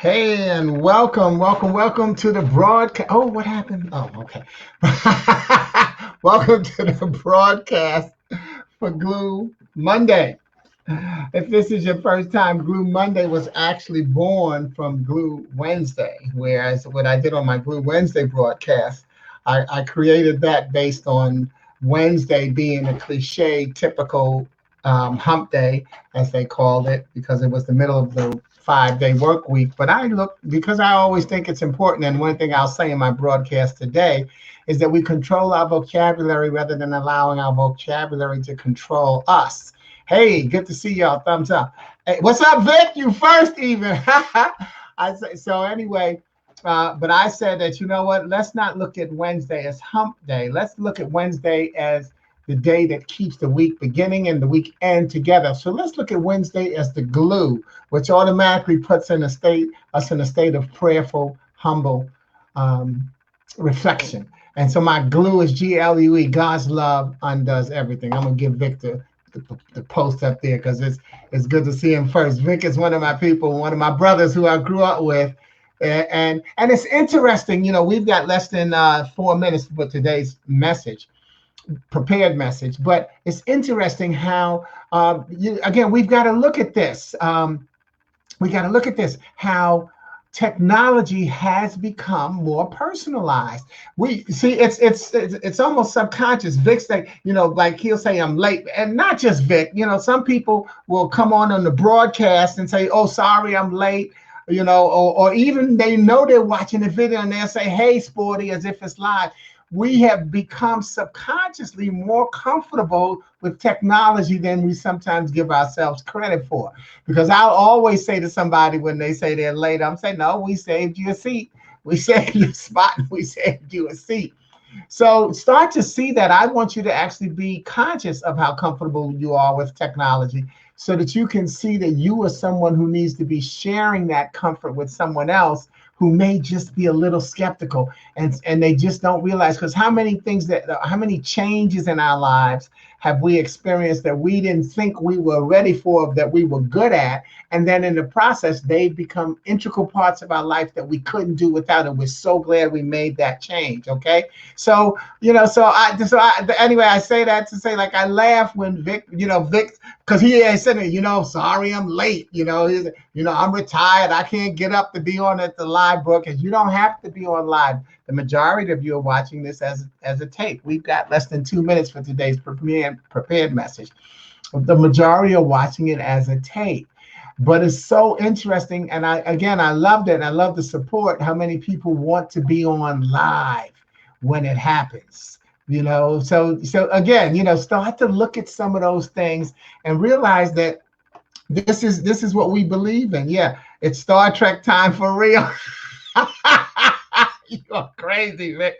Hey, and welcome to the broadcast. Oh, what happened? Oh, okay. Welcome to the broadcast for Glue Monday. If this is your first time, Glue Monday was actually born from Glue Wednesday, whereas what I did on my Glue Wednesday broadcast, I created that based on Wednesday being a cliche, typical hump day, as they called it, because it was the middle of the 5 day work week. But I look, because I always think it's important, and one thing I'll say in my broadcast today is that we control our vocabulary rather than allowing our vocabulary to control us. Hey, good to see y'all. Thumbs up. Hey, what's up, Vic? You first, even. I say so anyway. But I said that, you know what? Let's not look at Wednesday as hump day. Let's look at Wednesday as the day that keeps the week beginning and the week end together. So let's look at Wednesday as the glue, which automatically puts us in a state of prayerful, humble reflection. And so my glue is GLUE. God's love undoes everything. I'm gonna give Victor the post up there because it's good to see him first. Vic is one of my people, one of my brothers who I grew up with, and it's interesting. You know, we've got less than 4 minutes for today's message, prepared message, but it's interesting how again we've got to look at this. We got to look at this how technology has become more personalized. We see it's almost subconscious. Vic say, you know, like he'll say I'm late, and not just Vic. You know, some people will come on the broadcast and say, "Oh, sorry, I'm late." You know, or even they know they're watching the video and they'll say, "Hey, Sporty," as if it's live. We have become subconsciously more comfortable with technology than we sometimes give ourselves credit for. Because I'll always say to somebody when they say they're late, I'm saying, no, we saved you a seat. We saved you a spot. We saved you a seat. So start to see that. I want you to actually be conscious of how comfortable you are with technology so that you can see that you are someone who needs to be sharing that comfort with someone else who may just be a little skeptical and they just don't realize. Because how many changes in our lives have we experienced that we didn't think we were ready for, that we were good at, and then in the process they've become integral parts of our life that we couldn't do without, and we're so glad we made that change. Okay, so you know, anyway, I say that to say, like, I laugh when Vic, because he ain't saying, you know, sorry I'm late, I'm retired, I can't get up to be on at the live broadcast. You don't have to be on live. The majority of you are watching this as a tape. We've got less than 2 minutes for today's prepared message. The majority are watching it as a tape. But it's so interesting, and I loved it. I love the support. How many people want to be on live when it happens? So again, start to look at some of those things and realize that this is what we believe in. Yeah, it's Star Trek time for real. You're crazy, Vic.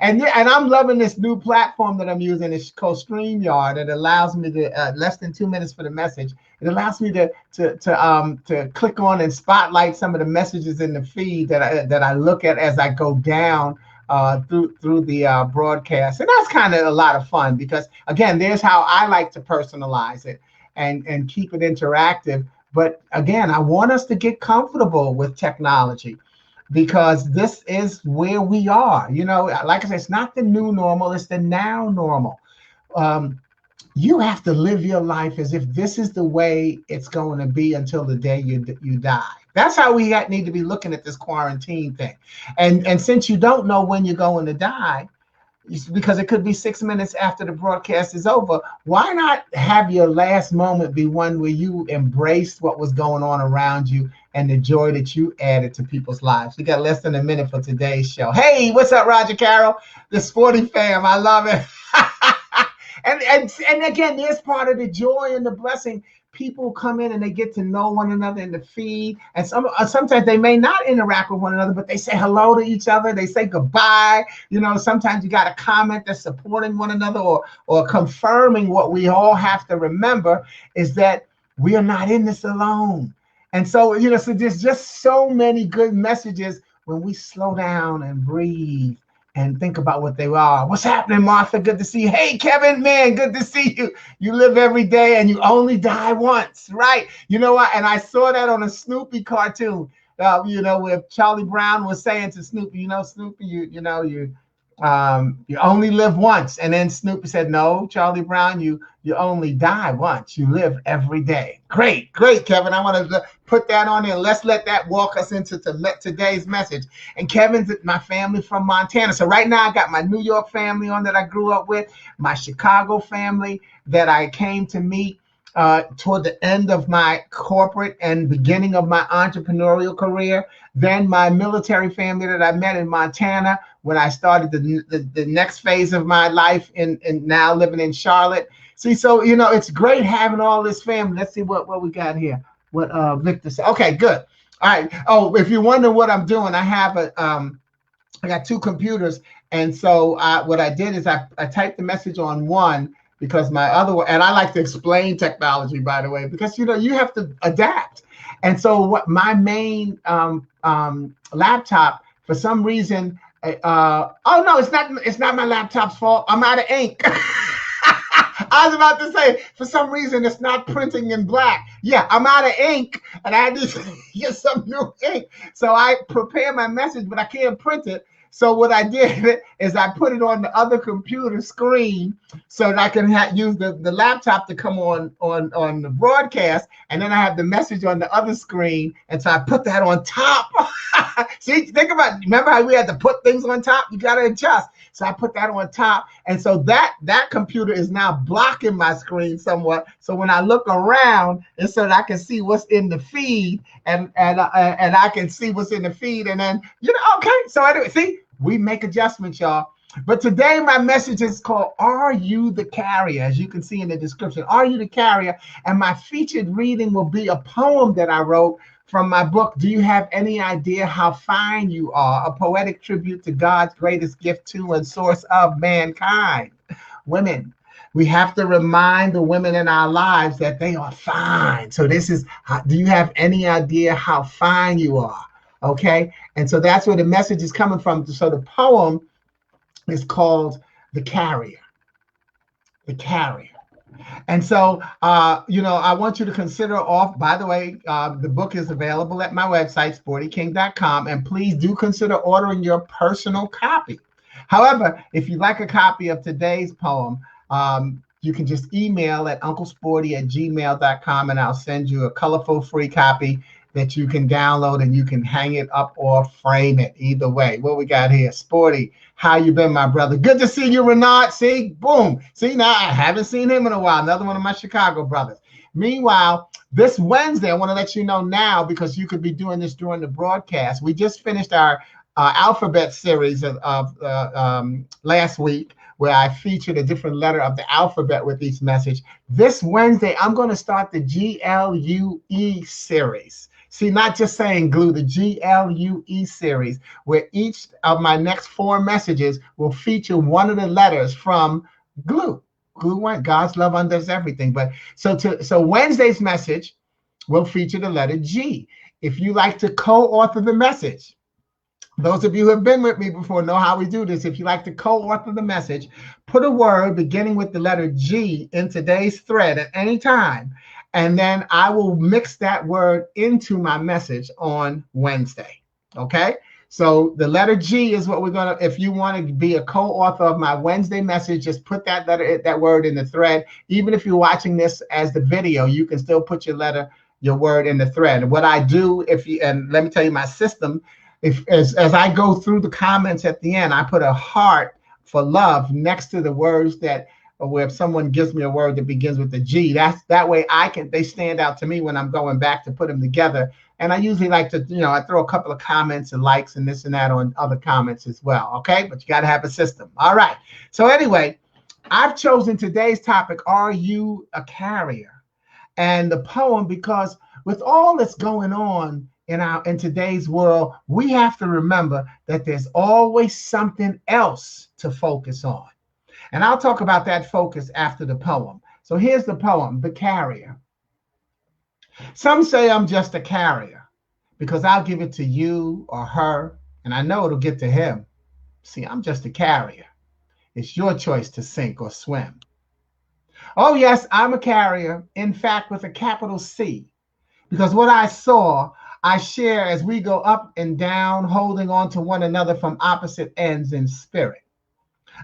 And I'm loving this new platform that I'm using. It's called StreamYard. It allows me to less than 2 minutes for the message. It allows me to click on and spotlight some of the messages in the feed that I look at as I go down through the broadcast. And that's kind of a lot of fun because, again, there's how I like to personalize it and keep it interactive. But again, I want us to get comfortable with technology because this is where we are. Like I said, it's not the new normal, it's the now normal. You have to live your life as if this is the way it's going to be until the day you die. That's how we need to be looking at this quarantine thing. And since you don't know when you're going to die, because it could be 6 minutes after the broadcast is over, why not have your last moment be one where you embraced what was going on around you and the joy that you added to people's lives? We got less than a minute for today's show. Hey, what's up, Roger Carroll? The Sporty fam, I love it. and again, there's part of the joy and the blessing. People come in and they get to know one another in the feed, and sometimes they may not interact with one another, but they say hello to each other. They say goodbye. Sometimes you got a comment that's supporting one another or confirming what we all have to remember is that we are not in this alone. And so, so there's just so many good messages when we slow down and breathe and think about what they are. What's happening, Martha? Good to see you. Hey, Kevin, man, good to see you. You live every day and you only die once, right? You know what? And I saw that on a Snoopy cartoon. where Charlie Brown was saying to Snoopy, Snoopy, you only live once. And then Snoopy said, no, Charlie Brown, you only die once. You live every day. Great, Kevin. I want to put that on there. Let's let that walk us into today's message. And Kevin's my family from Montana. So right now I got my New York family on that I grew up with, my Chicago family that I came to meet toward the end of my corporate and beginning of my entrepreneurial career. Then my military family that I met in Montana when I started the next phase of my life in now living in Charlotte. See, so, it's great having all this family. Let's see what we got here. What Victor said. Okay, good. All right. Oh, if you wonder what I'm doing, I have I got two computers. And so what I did is I typed the message on one, because my other one, and I like to explain technology, by the way, because you have to adapt. And so what my main laptop, for some reason, oh no, it's not my laptop's fault. I'm out of ink. I was about to say, for some reason, it's not printing in black. Yeah, I'm out of ink, and I had to get some new ink. So I prepare my message, but I can't print it. So what I did is I put it on the other computer screen so that I can use the laptop to come on the broadcast, and then I have the message on the other screen, and so I put that on top. See, remember how we had to put things on top? You got to adjust. So I put that on top, and so that computer is now blocking my screen somewhat. So when I look around, it's so that I can see what's in the feed, and I can see what's in the feed, and then okay. So anyway, see. We make adjustments, y'all. But today my message is called, Are You the Carrier? As you can see in the description, Are You the Carrier? And my featured reading will be a poem that I wrote from my book, Do You Have Any Idea How Fine You Are? A poetic tribute to God's greatest gift to and source of mankind. Women. We have to remind the women in our lives that they are fine. So this is, do you have any idea how fine you are? Okay, and so that's where the message is coming from. So the poem is called The Carrier. The Carrier. And so, I want you to consider by the way, the book is available at my website, sportyking.com, and please do consider ordering your personal copy. However, if you'd like a copy of today's poem, you can just email at unclesporty@gmail.com, and I'll send you a colorful free copy that you can download, and you can hang it up or frame it. Either way. What we got here? Sporty, how you been, my brother? Good to see you, Renard. See, boom. See, now I haven't seen him in a while. Another one of my Chicago brothers. Meanwhile, this Wednesday, I want to let you know now, because you could be doing this during the broadcast. We just finished our alphabet series of last week, where I featured a different letter of the alphabet with each message. This Wednesday, I'm going to start the GLUE series. See, not just saying glue, the GLUE series, where each of my next 4 messages will feature one of the letters from glue. Glue one, God's love undoes everything. But so Wednesday's message will feature the letter G. If you like to co-author the message, those of you who have been with me before know how we do this. If you like to co-author the message, put a word beginning with the letter G in today's thread at any time, and then I will mix that word into my message on Wednesday. Okay? So the letter G is what we're going to, if you want to be a co-author of my Wednesday message, just put that word in the thread. Even if you're watching this as the video, you can still put your word in the thread. And what I do, and let me tell you my system, as I go through the comments at the end, I put a heart for love next to the words where if someone gives me a word that begins with the G, that way they stand out to me when I'm going back to put them together. And I usually like to, I throw a couple of comments and likes and this and that on other comments as well. Okay, but you got to have a system. All right. So anyway, I've chosen today's topic, Are You a Carrier? And the poem, because with all that's going on in today's world, we have to remember that there's always something else to focus on. And I'll talk about that focus after the poem. So here's the poem, The Carrier. Some say I'm just a carrier because I'll give it to you or her, and I know it'll get to him. See, I'm just a carrier. It's your choice to sink or swim. Oh, yes, I'm a carrier, in fact, with a capital C, because what I saw, I share as we go up and down, holding on to one another from opposite ends in spirit.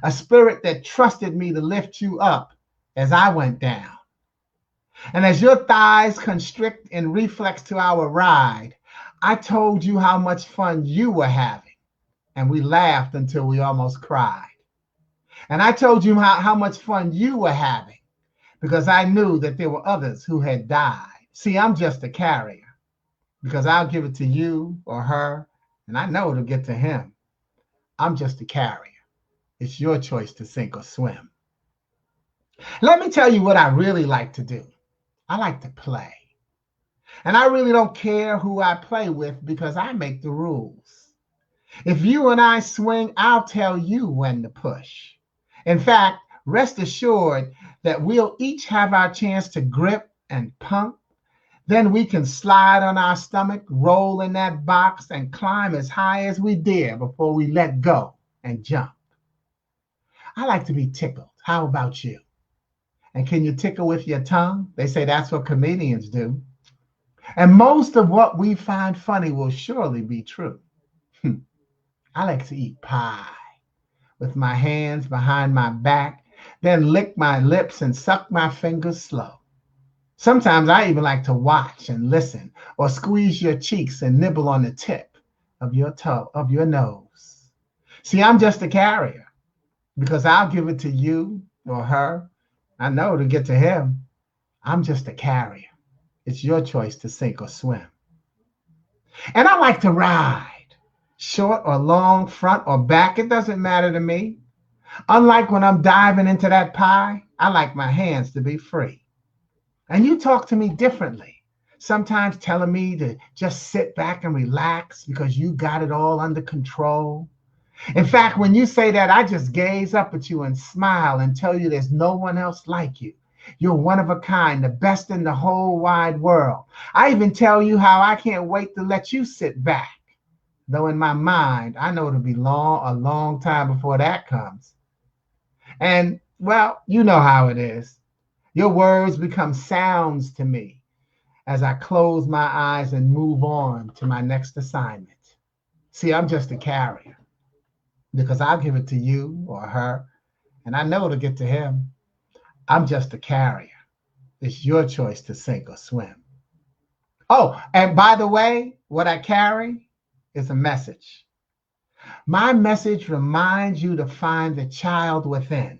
A spirit that trusted me to lift you up as I went down. And as your thighs constrict in reflex to our ride, I told you how much fun you were having. And we laughed until we almost cried. And I told you how much fun you were having because I knew that there were others who had died. See, I'm just a carrier because I'll give it to you or her, and I know it'll get to him. I'm just a carrier. It's your choice to sink or swim. Let me tell you what I really like to do. I like to play. And I really don't care who I play with because I make the rules. If you and I swing, I'll tell you when to push. In fact, rest assured that we'll each have our chance to grip and pump. Then we can slide on our stomach, roll in that box, and climb as high as we dare before we let go and jump. I like to be tickled. How about you? And can you tickle with your tongue? They say that's what comedians do. And most of what we find funny will surely be true. I like to eat pie with my hands behind my back, then lick my lips and suck my fingers slow. Sometimes I even like to watch and listen or squeeze your cheeks and nibble on the tip of your nose. See, I'm just a carrier because I'll give it to you or her. I know to get to him. I'm just a carrier. It's your choice to sink or swim. And I like to ride. Short or long, front or back, it doesn't matter to me. Unlike when I'm diving into that pie, I like my hands to be free. And you talk to me differently, sometimes telling me to just sit back and relax because you got it all under control. In fact, when you say that, I just gaze up at you and smile and tell you there's no one else like you. You're one of a kind, the best in the whole wide world. I even tell you how I can't wait to let you sit back. Though in my mind, I know it'll be a long time before that comes. And, well, you know how it is. Your words become sounds to me as I close my eyes and move on to my next assignment. See, I'm just a carrier because I'll give it to you or her, and I know it'll get to him. I'm just a carrier. It's your choice to sink or swim. Oh, and by the way, what I carry is a message. My message reminds you to find the child within.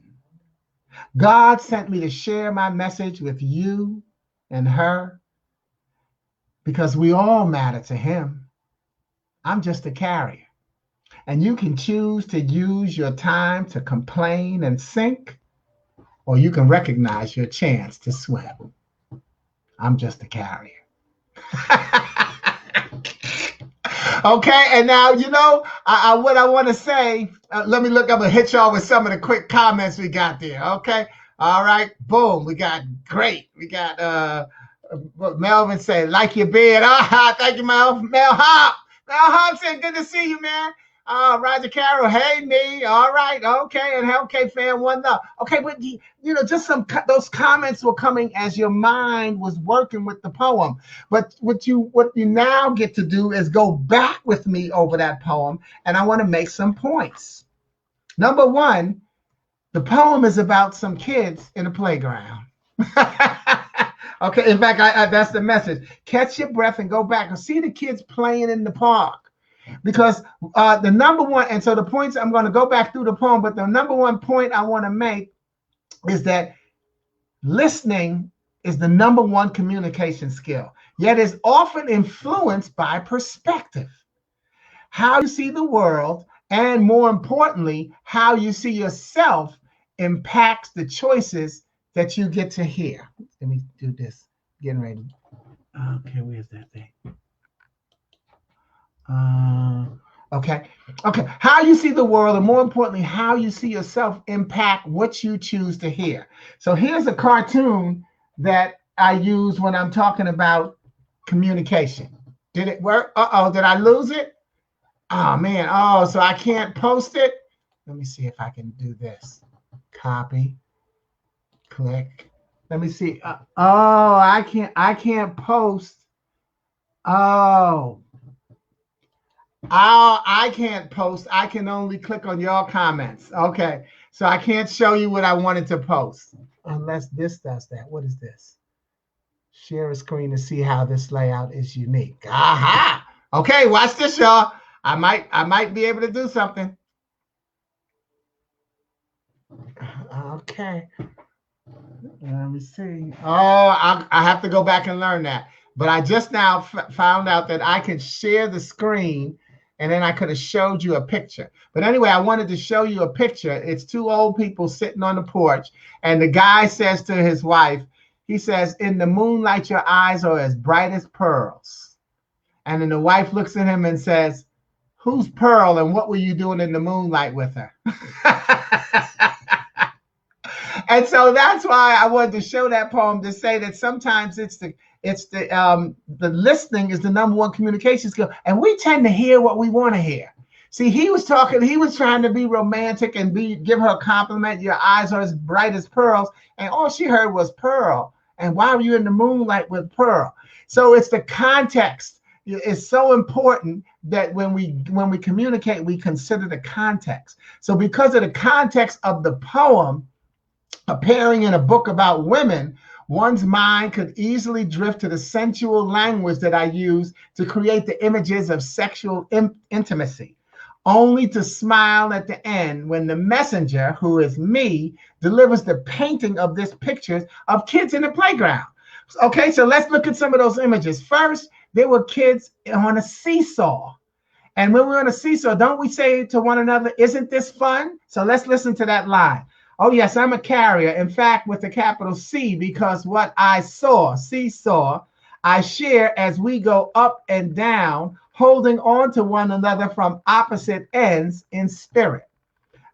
God sent me to share my message with you and her because we all matter to him. I'm just a carrier. And you can choose to use your time to complain and sink, or you can recognize your chance to swim. I'm just a carrier. Okay, and now, what I want to say, let me look, I'm going to hit y'all with some of the quick comments we got there, okay? All right, boom, we got great. We got what Melvin said, like your beard. Thank you, Mel Hop. Mel Hop said, good to see you, man. Roger Carroll, hey, me. All right, okay, and okay, fan, one love. Okay, but just those comments were coming as your mind was working with the poem. But what you now get to do is go back with me over that poem, and I want to make some points. Number one, the poem is about some kids in a playground. Okay, in fact, that's the message. Catch your breath and go back and see the kids playing in the park. Because the number one, and so the points, I'm going to go back through the poem, but the number one point I want to make is that listening is the number one communication skill, yet is often influenced by perspective. How you see the world, and more importantly, how you see yourself impacts the choices that you get to hear. Let me do this. Getting ready. Okay, where's that thing? Okay. How you see the world, and more importantly, how you see yourself impact what you choose to hear. So here's a cartoon that I use when I'm talking about communication. Did it work? Did I lose it? Oh, man. Oh, so I can't post it? Let me see if I can do this. Copy. Click. Let me see. I can't post Oh, I can't post. I can only click on your comments. Okay. So I can't show you what I wanted to post unless this does that. What is this? Share a screen to see how this layout is unique. Aha. Okay, watch this, y'all. I might be able to do something. Okay. Let me see. Oh, I have to go back and learn that. But I just now found out that I can share the screen and then I could have showed you a picture. But anyway, I wanted to show you a picture. It's two old people sitting on the porch, and the guy says to his wife, he says, "In the moonlight, your eyes are as bright as pearls." And then the wife looks at him and says, "Who's Pearl and what were you doing in the moonlight with her?" And so that's why I wanted to show that poem to say that sometimes the listening is the number one communication skill, and we tend to hear what we want to hear. See, he was trying to be romantic and give her a compliment. Your eyes are as bright as pearls, and all she heard was pearl. And why were you in the moonlight with pearl? So it's the context. It's so important that when we communicate, we consider the context. So because of the context of the poem appearing in a book about women, one's mind could easily drift to the sensual language that I use to create the images of sexual intimacy, only to smile at the end when the messenger, who is me, delivers the painting of this pictures of kids in the playground. Okay, so let's look at some of those images. First, there were kids on a seesaw. And when we're on a seesaw, don't we say to one another, "Isn't this fun?" So let's listen to that line. "Oh, yes, I'm a carrier. In fact, with a capital C, because what I saw, seesaw, I share as we go up and down, holding on to one another from opposite ends in spirit.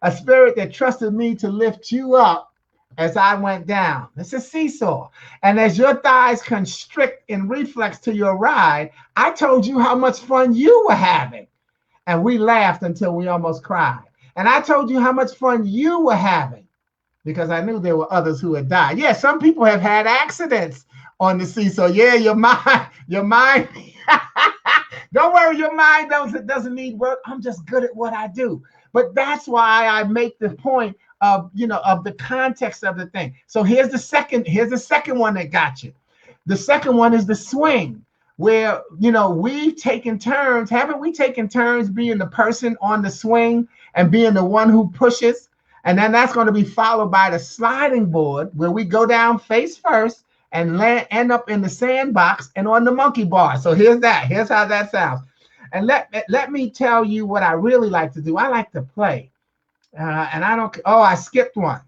A spirit that trusted me to lift you up as I went down." It's a seesaw. "And as your thighs constrict in reflex to your ride, I told you how much fun you were having. And we laughed until we almost cried. And I told you how much fun you were having, because I knew there were others who had died." Yeah, some people have had accidents on the seesaw. Yeah, your mind. Don't worry, your mind doesn't need work. I'm just good at what I do. But that's why I make the point of the context of the thing. So here's the second one that got you. The second one is the swing, where we've taken turns. Haven't we taken turns being the person on the swing and being the one who pushes? And then that's going to be followed by the sliding board, where we go down face first and end up in the sandbox and on the monkey bar. So here's how that sounds. And let me tell you what I really like to do. I like to play. And I don't. Oh, I skipped one.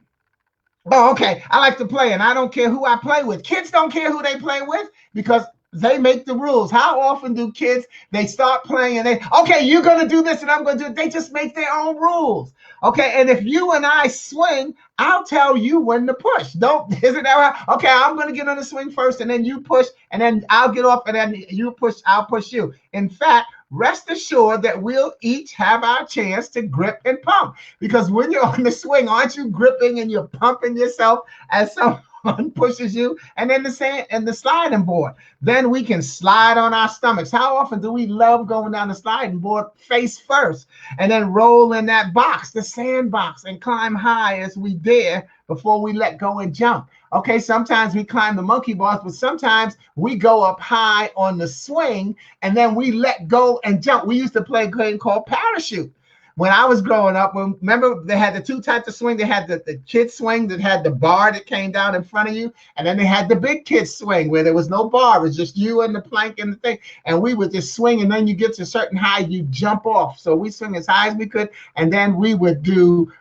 Oh, okay. I like to play, and I don't care who I play with. Kids don't care who they play with because they make the rules. How often do kids, they start playing and okay, you're going to do this and I'm going to do it. They just make their own rules. Okay. And if you and I swing, I'll tell you when to push. Isn't that right? Okay. I'm going to get on the swing first and then you push and then I'll get off and then you push. I'll push you. In fact, rest assured that we'll each have our chance to grip and pump, because when you're on the swing, aren't you gripping and you're pumping yourself as someone pushes you? And then the sliding board, then we can slide on our stomachs. How often do we love going down the sliding board face first and then roll in that box, the sandbox, and climb high as we dare before we let go and jump? Okay, sometimes we climb the monkey bars, but sometimes we go up high on the swing and then we let go and jump. We used to play a game called parachute. When I was growing up, remember they had the two types of swing. They had the kid swing that had the bar that came down in front of you. And then they had the big kid swing where there was no bar. It was just you and the plank and the thing. And we would just swing, and then you get to a certain height, you jump off. So we swing as high as we could. And then we would do,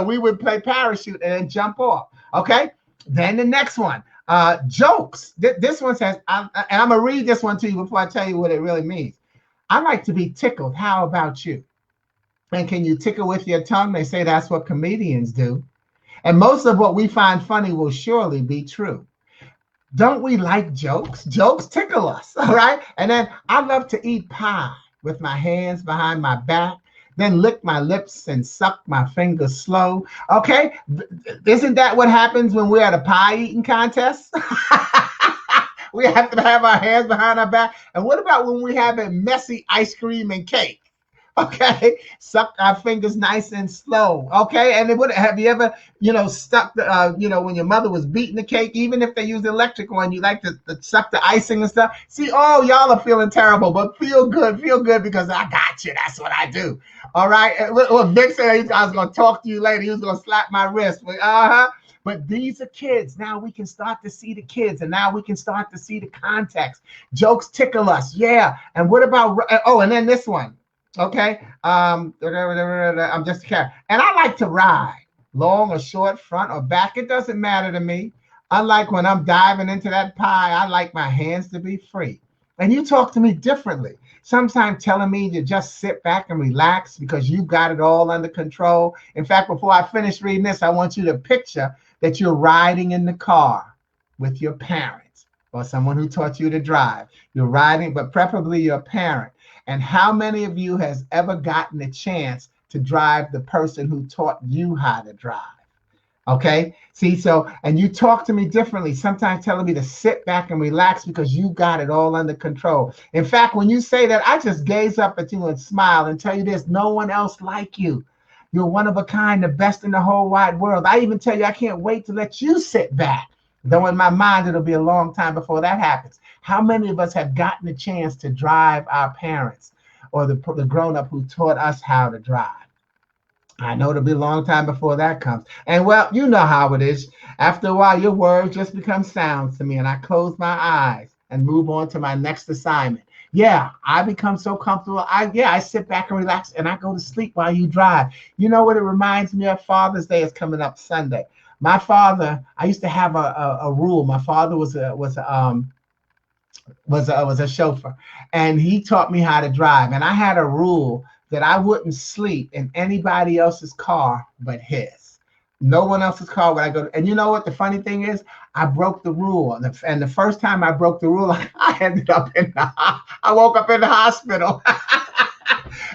we would play parachute and then jump off. Okay. Then the next one, jokes. This one says, and I'm going to read this one to you before I tell you what it really means. "I like to be tickled. How about you? And can you tickle with your tongue?" They say that's what comedians do. And most of what we find funny will surely be true. Don't we like jokes? Jokes tickle us, all right? And then I love to eat pie with my hands behind my back, then lick my lips and suck my fingers slow. Okay? Isn't that what happens when we're at a pie eating contest? We have to have our hands behind our back. And what about when we have a messy ice cream and cake? Okay, suck our fingers nice and slow. Okay, and then what? Have you ever, stuck the, when your mother was beating the cake, even if they use electrical, and you like to suck the icing and stuff? See, oh, y'all are feeling terrible, but feel good because I got you. That's what I do. All right. What Vic said, I was gonna talk to you later. He was gonna slap my wrist. But these are kids. Now we can start to see the kids, and now we can start to see the context. Jokes tickle us, yeah. And what about? Oh, and then this one. Okay. I'm just a cat. And I like to ride, long or short, front or back. It doesn't matter to me. Unlike when I'm diving into that pie, I like my hands to be free. And you talk to me differently. Sometimes telling me to just sit back and relax because you got it all under control. In fact, before I finish reading this, I want you to picture that you're riding in the car with your parents or someone who taught you to drive. You're riding, but preferably your parent. And how many of you has ever gotten a chance to drive the person who taught you how to drive? Okay. See, so, and you talk to me differently, sometimes telling me to sit back and relax because you got it all under control. In fact, when you say that, I just gaze up at you and smile and tell you there's no one else like you. You're one of a kind, the best in the whole wide world. I even tell you, I can't wait to let you sit back. Though in my mind, it'll be a long time before that happens. How many of us have gotten a chance to drive our parents or the grown-up who taught us how to drive? I know it'll be a long time before that comes. And well, you know how it is. After a while, your words just become sounds to me, and I close my eyes and move on to my next assignment. Yeah, I become so comfortable. I sit back and relax, and I go to sleep while you drive. You know what it reminds me of? Father's Day is coming up Sunday. My father, I used to have a rule. My father was a chauffeur, and he taught me how to drive. And I had a rule that I wouldn't sleep in anybody else's car but his. No one else's car would I go to. And you know what the funny thing is? I broke the rule. And the first time I broke the rule, I ended up I woke up in the hospital.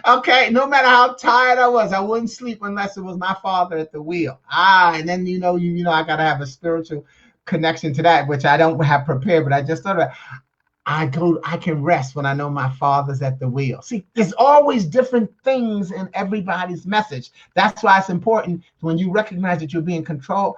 Okay, no matter how tired I was, I wouldn't sleep unless it was my father at the wheel. And then I gotta have a spiritual connection to that, which I don't have prepared, but I just thought of it. I can rest when I know my father's at the wheel. See, there's always different things in everybody's message. That's why it's important when you recognize that you're being controlled,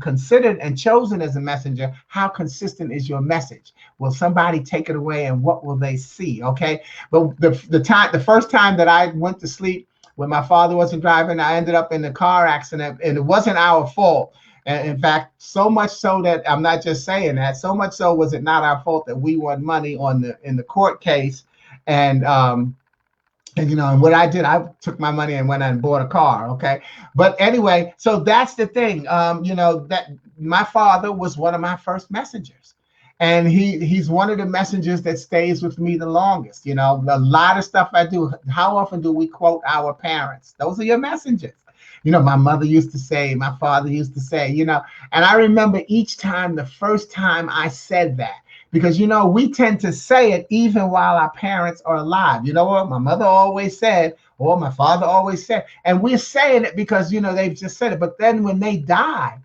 considered and chosen as a messenger. How consistent is your message? Will somebody take it away, and what will they see? Okay, but the first time that I went to sleep when my father wasn't driving, I ended up in a car accident, and it wasn't our fault. And in fact, so much so that I'm not just saying that. So much so was it not our fault that we won money in the court case, and what I did, I took my money and went and bought a car. Okay. But anyway, so that's the thing. That my father was one of my first messengers. And he's one of the messengers that stays with me the longest. A lot of stuff I do. How often do we quote our parents? Those are your messengers. My mother used to say, my father used to say, and I remember each time, the first time I said that. Because, we tend to say it even while our parents are alive. You know what? My mother always said, or my father always said, and we're saying it because, they've just said it. But then when they die,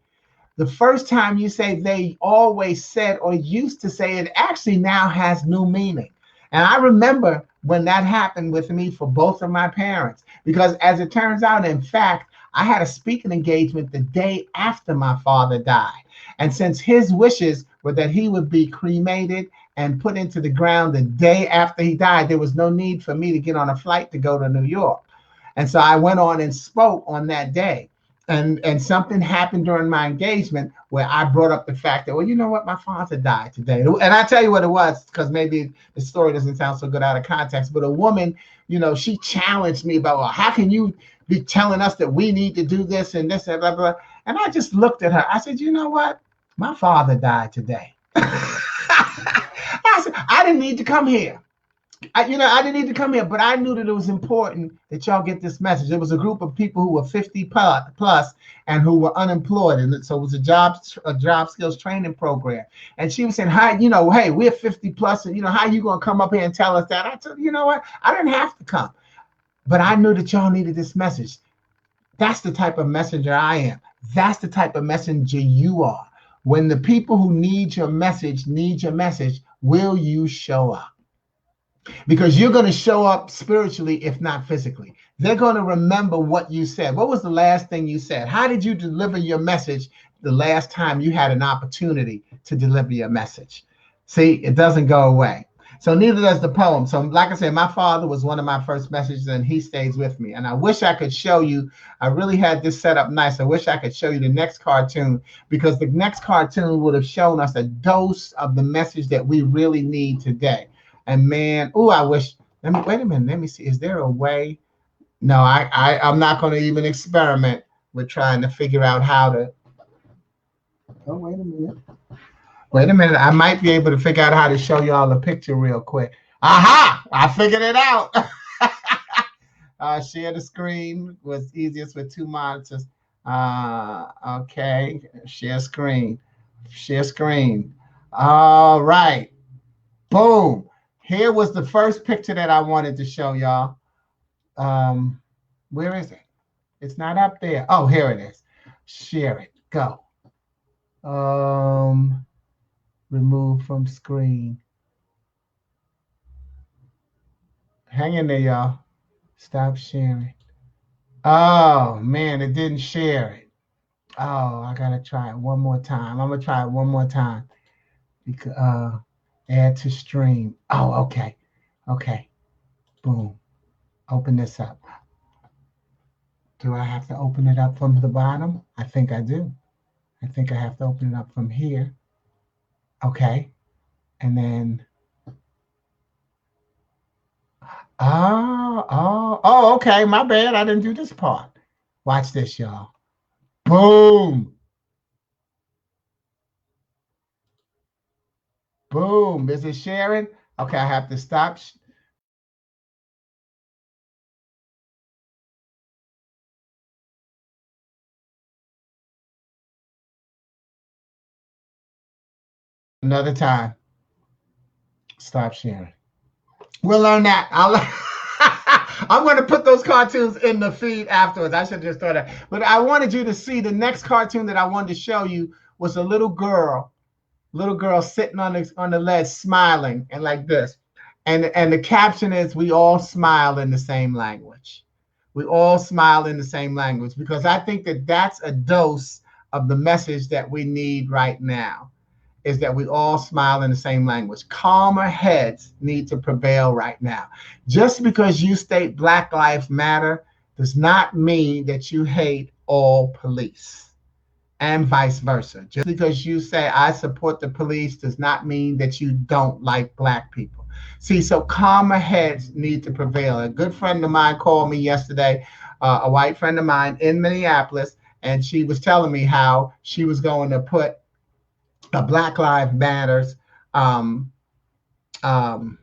the first time you say they always said or used to say, it actually now has new meaning. And I remember when that happened with me for both of my parents, because as it turns out, in fact, I had a speaking engagement the day after my father died. And since his wishes were that he would be cremated and put into the ground the day after he died, there was no need for me to get on a flight to go to New York. And so I went on and spoke on that day. And something happened during my engagement where I brought up the fact that, well, you know what, my father died today. And I tell you what it was, because maybe the story doesn't sound so good out of context, but a woman, she challenged me about, well, how can you be telling us that we need to do this and this and blah, blah. And I just looked at her. I said, you know what? My father died today. I said, I didn't need to come here. I didn't need to come here, but I knew that it was important that y'all get this message. There was a group of people who were 50 plus and who were unemployed. And so it was a job skills training program. And she was saying, hi, hey, we're 50 plus. And, how you going to come up here and tell us that? I said, you know what? I didn't have to come. But I knew that y'all needed this message. That's the type of messenger I am. That's the type of messenger you are. When the people who need your message, will you show up? Because you're going to show up spiritually, if not physically. They're going to remember what you said. What was the last thing you said? How did you deliver your message the last time you had an opportunity to deliver your message? See, it doesn't go away. So neither does the poem. So like I said, my father was one of my first messages, and he stays with me. And I wish I could show you. I really had this set up nice. I wish I could show you the next cartoon, because the next cartoon would have shown us a dose of the message that we really need today. And man, I wish. Wait a minute. Let me see. Is there a way? No, I'm not going to even experiment with trying to figure out how to. Oh, wait a minute. Wait a minute. I might be able to figure out how to show y'all a picture real quick. Aha! I figured it out. Share the screen was easiest with two monitors. Okay. Share screen. Share screen. All right. Boom. Here was the first picture that I wanted to show y'all. Where is it? It's not up there. Oh, here it is. Share it. Go. Remove from screen. Hang in there, y'all. Stop sharing. Oh, man, it didn't share it. Oh, I got to try it one more time. I'm going to try it one more time. Because, add to stream. Oh, okay. Okay. Boom. Open this up. Do I have to open it up from the bottom? I think I do. I think I have to open it up from here. Okay. And then, okay. My bad. I didn't do this part. Watch this, y'all. Boom. Boom. Is it sharing? Okay, I have to stop. Another time. Stop sharing. We'll learn that. I'm going to put those cartoons in the feed afterwards. I should just throw that. But I wanted you to see the next cartoon that I wanted to show you was a little girl sitting on the ledge smiling and like this. And the caption is, we all smile in the same language. We all smile in the same language, because I think that that's a dose of the message that we need right now, is that we all smile in the same language. Calmer heads need to prevail right now. Just because you state Black Lives Matter does not mean that you hate all police, and vice versa. Just because you say I support the police does not mean that you don't like Black people. See, so calmer heads need to prevail. A good friend of mine called me yesterday, a white friend of mine in Minneapolis, and she was telling me how she was going to put a Black Lives Matters sign on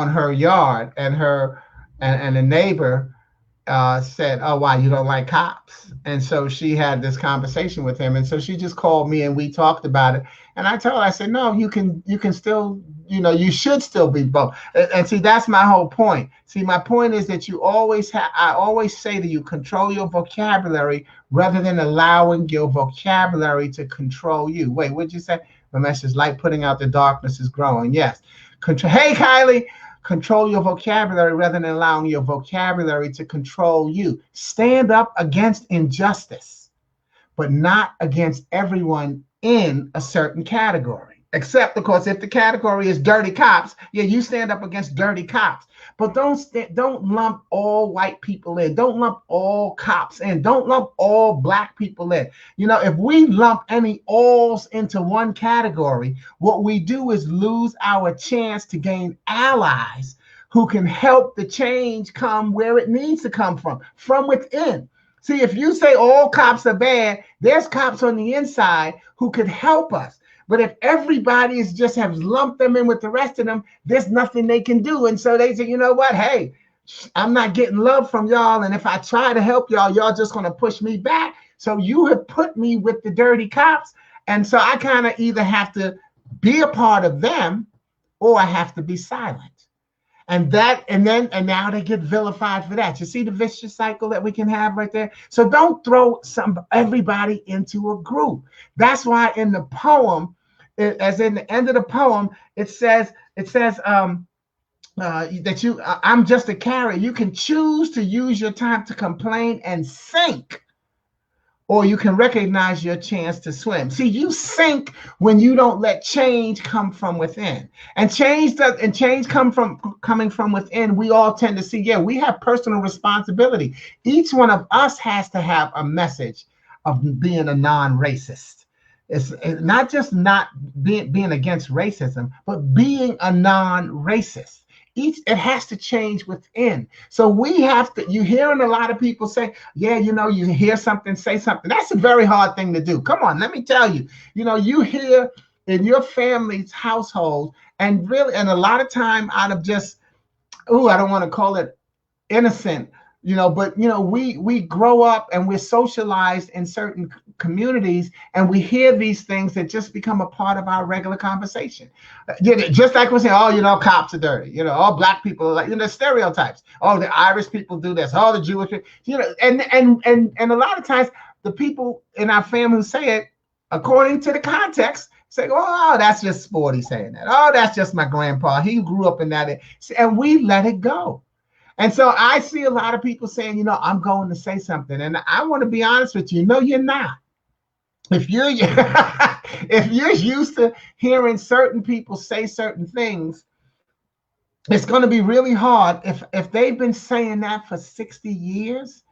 her yard, and the neighbor said, "Oh, why, you don't like cops?" And so she had this conversation with him, and so she just called me and we talked about it. And I told her, I said, no, you can still, you should still be both. And see, that's my whole point. See, my point is that I always say to you, control your vocabulary rather than allowing your vocabulary to control you. Wait, what'd you say? The message, light putting out the darkness is growing. Yes. Hey, Kylie. Control your vocabulary rather than allowing your vocabulary to control you. Stand up against injustice, but not against everyone in a certain category. Except, of course, if the category is dirty cops, yeah, you stand up against dirty cops. But don't lump all white people in. Don't lump all cops in. Don't lump all Black people in. If we lump any alls into one category, what we do is lose our chance to gain allies who can help the change come where it needs to come from within. See, if you say all cops are bad, there's cops on the inside who could help us. But if everybody has lumped them in with the rest of them, there's nothing they can do. And so they say, you know what? Hey, I'm not getting love from y'all. And if I try to help y'all, y'all just going to push me back. So you have put me with the dirty cops. And so I kind of either have to be a part of them or I have to be silent. And now they get vilified for that. You see the vicious cycle that we can have right there. So don't throw everybody into a group. That's why in the poem, as in the end of the poem, it says that I'm just a carrier. You can choose to use your time to complain and sink, or you can recognize your chance to swim. See, you sink when you don't let change come from within. And change coming from within, we all tend to see, yeah, we have personal responsibility. Each one of us has to have a message of being a non-racist. It's not just not being against racism, but being a non-racist. It has to change within. So we have to, you're hearing a lot of people say, yeah, you hear something, say something. That's a very hard thing to do. Come on, let me tell you, you hear in your family's household, and a lot of time out of just, I don't want to call it innocent, but we grow up and we're socialized in certain communities, and we hear these things that just become a part of our regular conversation. Just like we're saying, cops are dirty, all black people are like, stereotypes. Oh, the Irish people do this. Oh, the Jewish people, and a lot of times the people in our family who say it, according to the context, say, oh, that's just Sporty saying that. Oh, that's just my grandpa. He grew up in that. And we let it go. And so I see a lot of people saying, I'm going to say something. And I want to be honest with you. No, you're not. If you're if you're used to hearing certain people say certain things, it's going to be really hard. If they've been saying that for 60 years,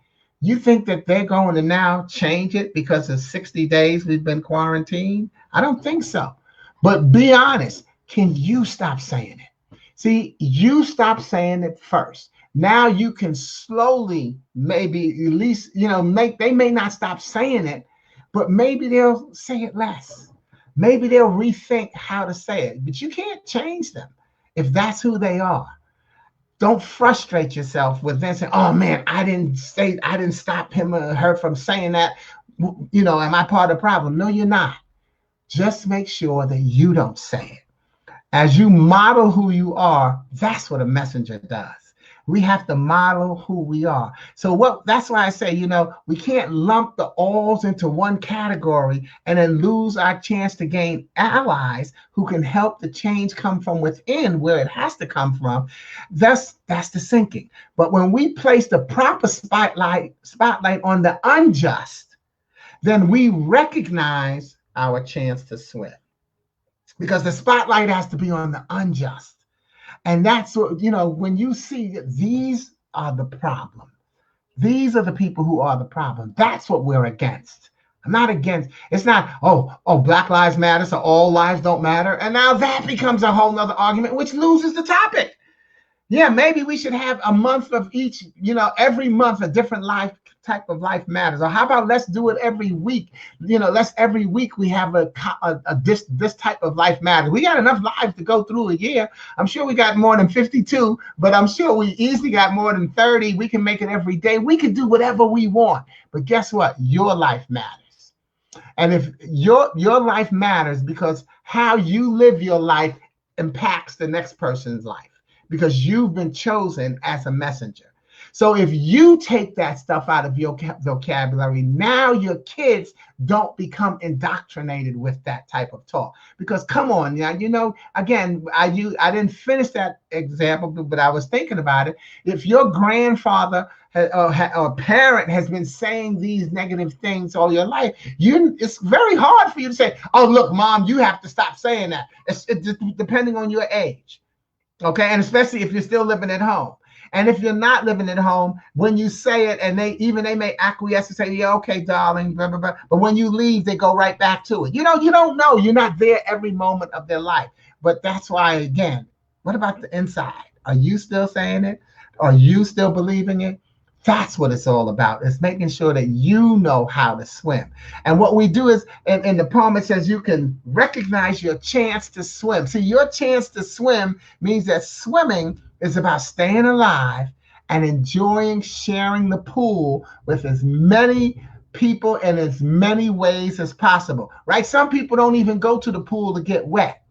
you think that they're going to now change it because of 60 days we've been quarantined? I don't think so. But be honest. Can you stop saying it? See, you stop saying it first. Now you can slowly, maybe at least, they may not stop saying it, but maybe they'll say it less. Maybe they'll rethink how to say it, but you can't change them if that's who they are. Don't frustrate yourself with them saying, oh man, I didn't stop him or her from saying that. Am I part of the problem? No, you're not. Just make sure that you don't say it. As you model who you are, that's what a messenger does. We have to model who we are. So that's why I say, we can't lump the alls into one category and then lose our chance to gain allies who can help the change come from within where it has to come from. That's the sinking. But when we place the proper spotlight on the unjust, then we recognize our chance to swim. Because the spotlight has to be on the unjust. And that's what, when you see these are the problem, these are the people who are the problem. That's what we're against. I'm not against, it's not, Black Lives Matter, so all lives don't matter. And now that becomes a whole nother argument, which loses the topic. Yeah, maybe we should have a month of each, every month a different type of life matters. Or how about let's do it every week? Let's every week we have this type of life matters. We got enough lives to go through a year. I'm sure we got more than 52, but I'm sure we easily got more than 30. We can make it every day. We can do whatever we want. But guess what? Your life matters. And if your life matters, because how you live your life impacts the next person's life, because you've been chosen as a messenger. So if you take that stuff out of your vocabulary, now your kids don't become indoctrinated with that type of talk. Because come on, now, again, I didn't finish that example, but I was thinking about it. If your grandfather or parent has been saying these negative things all your life, it's very hard for you to say, oh, look, mom, you have to stop saying that. It's depending on your age. Okay, and especially if you're still living at home. And if you're not living at home, when you say it, and they may acquiesce and say, yeah, okay, darling, blah, blah, blah. But when you leave, they go right back to it. You don't know. You're not there every moment of their life. But that's why, again, what about the inside? Are you still saying it? Are you still believing it? That's what it's all about. It's making sure that you know how to swim. And what we do is, in the poem, it says you can recognize your chance to swim. See, your chance to swim means that swimming is about staying alive and enjoying sharing the pool with as many people in as many ways as possible, right? Some people don't even go to the pool to get wet.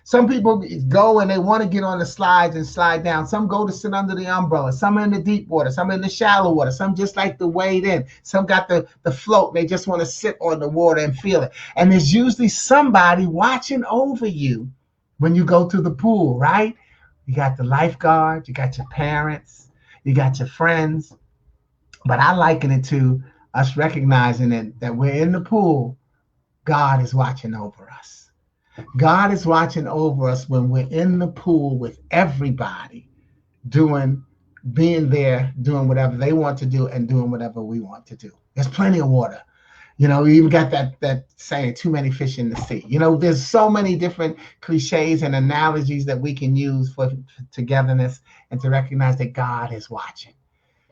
Some people go and they want to get on the slides and slide down. Some go to sit under the umbrella. Some are in the deep water. Some are in the shallow water. Some just like to wade in. Some got the float. They just want to sit on the water and feel it. And there's usually somebody watching over you when you go to the pool, right? You got the lifeguard. You got your parents. You got your friends. But I liken it to us recognizing that we're in the pool. God is watching over us. God is watching over us when we're in the pool with everybody being there, doing whatever they want to do and doing whatever we want to do. There's plenty of water. You know, we even got that saying, too many fish in the sea. You know, there's so many different cliches and analogies that we can use for togetherness and to recognize that God is watching.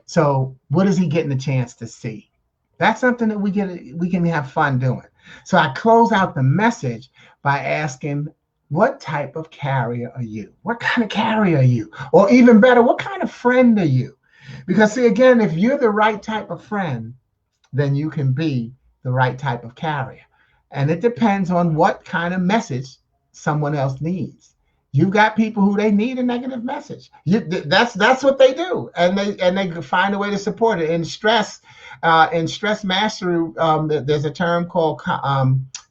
So what is he getting a chance to see? That's something that we can have fun doing. So I close out the message by asking, what type of carrier are you? What kind of carrier are you? Or even better, what kind of friend are you? Because see, again, if you're the right type of friend, then you can be the right type of carrier. And it depends on what kind of message someone else needs. You've got people who they need a negative message. That's what they do, and they find a way to support it. In stress mastery, there's a term called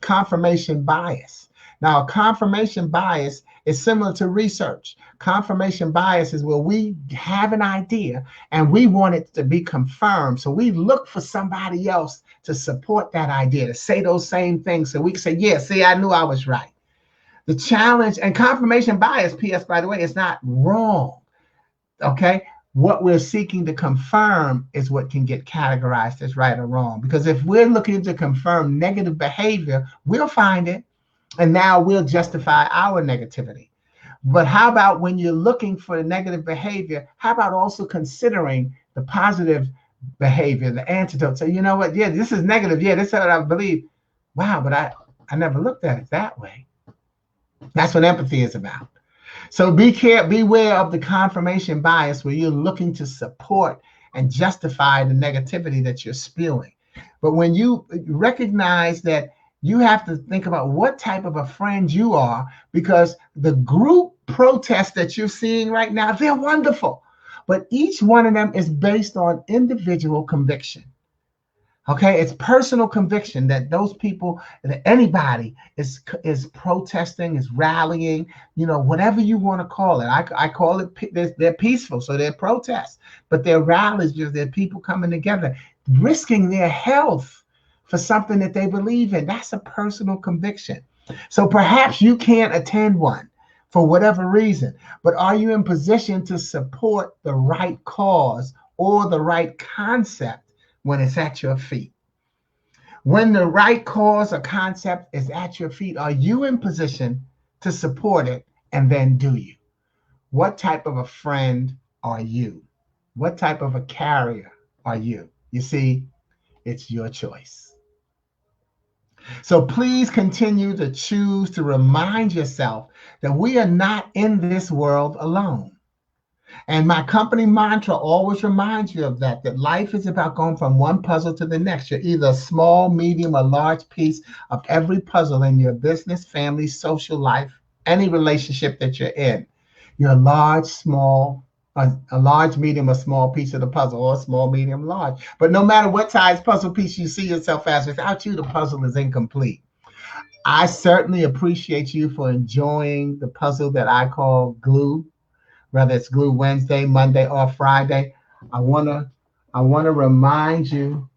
confirmation bias. Now, confirmation bias is similar to research. Confirmation bias is where we have an idea and we want it to be confirmed. So we look for somebody else to support that idea, to say those same things, so we can say, yeah, see, I knew I was right. The challenge, and confirmation bias, P.S., by the way, is not wrong, okay? What we're seeking to confirm is what can get categorized as right or wrong. Because if we're looking to confirm negative behavior, we'll find it, and now we'll justify our negativity. But how about when you're looking for negative behavior, how about also considering the positive behavior, the antidote? So you know what? Yeah, this is negative. Yeah, this is what I believe. Wow, but I never looked at it that way. That's what empathy is about. So beware of the confirmation bias where you're looking to support and justify the negativity that you're spewing. But when you recognize that you have to think about what type of a friend you are, because the group protests that you're seeing right now, they're wonderful. But each one of them is based on individual conviction. Okay, it's personal conviction that those people, that anybody is protesting, is rallying, you know, whatever you want to call it. I call it, they're peaceful, so they're protests, but they're rallies, just they're people coming together, risking their health for something that they believe in. That's a personal conviction. So perhaps you can't attend one for whatever reason, but are you in position to support the right cause or the right concept when it's at your feet? When the right cause or concept is at your feet, are you in position to support it? And then do you? What type of a friend are you? What type of a carrier are you? You see, it's your choice. So please continue to choose to remind yourself that we are not in this world alone. And my company mantra always reminds you of that life is about going from one puzzle to the next. You're either a small, medium, or large piece of every puzzle in your business, family, social life, any relationship that you're in. You're a large, small, a large, medium, or small piece of the puzzle, or a small, medium, large. But no matter what size puzzle piece you see yourself as, without you, the puzzle is incomplete. I certainly appreciate you for enjoying the puzzle that I call glue. Whether it's Glue Wednesday, Monday, or Friday, I wanna remind you.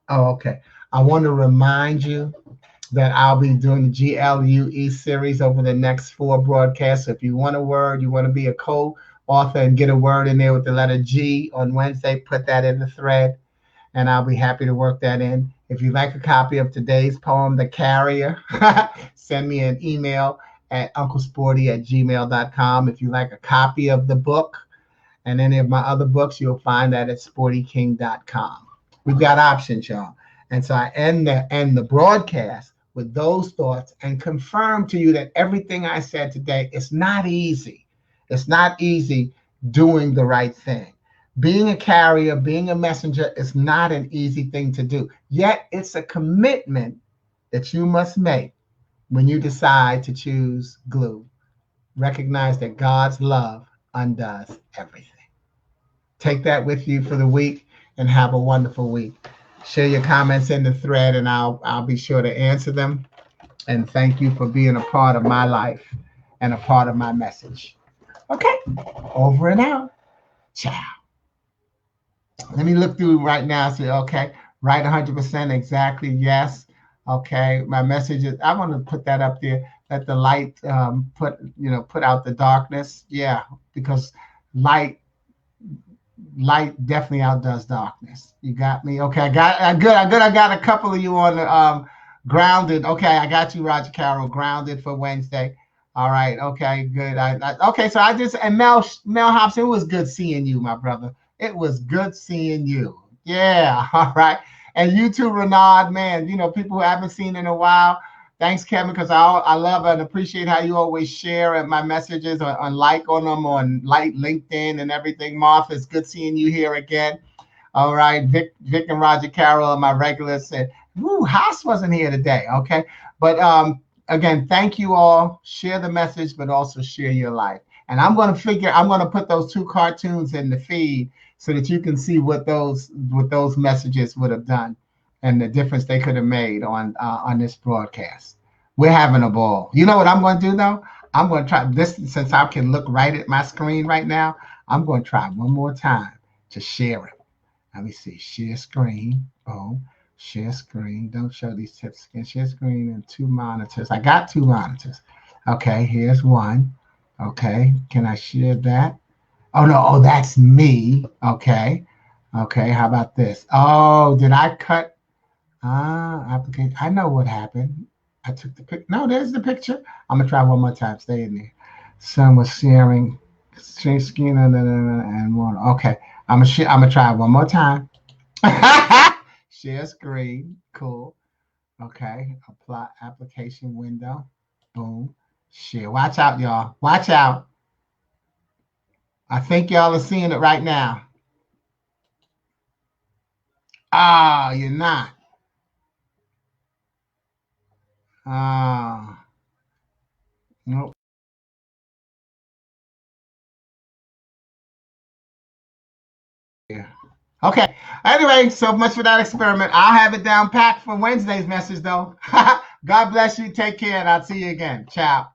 Oh, okay. I want to remind you that I'll be doing the GLUE series over the next 4 broadcasts. So if you want a word, you want to be a co-author and get a word in there with the letter G on Wednesday, put that in the thread, and I'll be happy to work that in. If you'd like a copy of today's poem, The Carrier, send me an email at unclesporty@gmail.com. If you like a copy of the book and any of my other books, you'll find that at sportyking.com. We've got options, y'all. And so I end the broadcast with those thoughts and confirm to you that everything I said today is not easy. It's not easy doing the right thing. Being a carrier, being a messenger is not an easy thing to do. Yet it's a commitment that you must make when you decide to choose glue, recognize that God's love undoes everything. Take that with you for the week and have a wonderful week. Share your comments in the thread and I'll be sure to answer them. And thank you for being a part of my life and a part of my message. Okay, over and out. Ciao. Let me look through right now. Say, okay, right 100% exactly. Yes. Okay, my message is, I want to put that up there. Let the light put out the darkness. Yeah, because light definitely outdoes darkness. You got me? Okay, I got a couple of you on the grounded. Okay, I got you, Roger Carroll, grounded for Wednesday. All right, okay, good. Okay, so and Mel Hobson, it was good seeing you, my brother. It was good seeing you. Yeah, all right. And you too, Renard, man, people who I haven't seen in a while. Thanks, Kevin, because I love and appreciate how you always share my messages on like on them on LinkedIn and everything. Martha, it's good seeing you here again. All right, Vic and Roger Carroll are my regulars. Said, Haas wasn't here today. Okay, but again, thank you all. Share the message, but also share your life. And I'm going to put those 2 cartoons in the feed so that you can see what those messages would have done and the difference they could have made on this broadcast. We're having a ball. You know what I'm going to do though? I'm going to try this since I can look right at my screen right now. I'm going to try one more time to share it. Let me see. Share screen. Boom. Share screen. Don't show these tips again. Share screen and 2 monitors. I got 2 monitors. Okay, here's one. Okay, can I share that? Oh no, oh that's me. Okay. Okay, how about this? Oh, did I cut application? I know what happened. I took the pic. No, there's the picture. I'm gonna try one more time. Stay in there. Son was sharing screen and one. Okay, I'm gonna try one more time. Share screen. Cool. Okay. Apply application window. Boom. Share. Watch out, y'all. Watch out. I think y'all are seeing it right now. Ah, you're not. Ah. Nope. Yeah. Okay. Anyway, so much for that experiment. I'll have it down packed for Wednesday's message, though. God bless you. Take care, and I'll see you again. Ciao.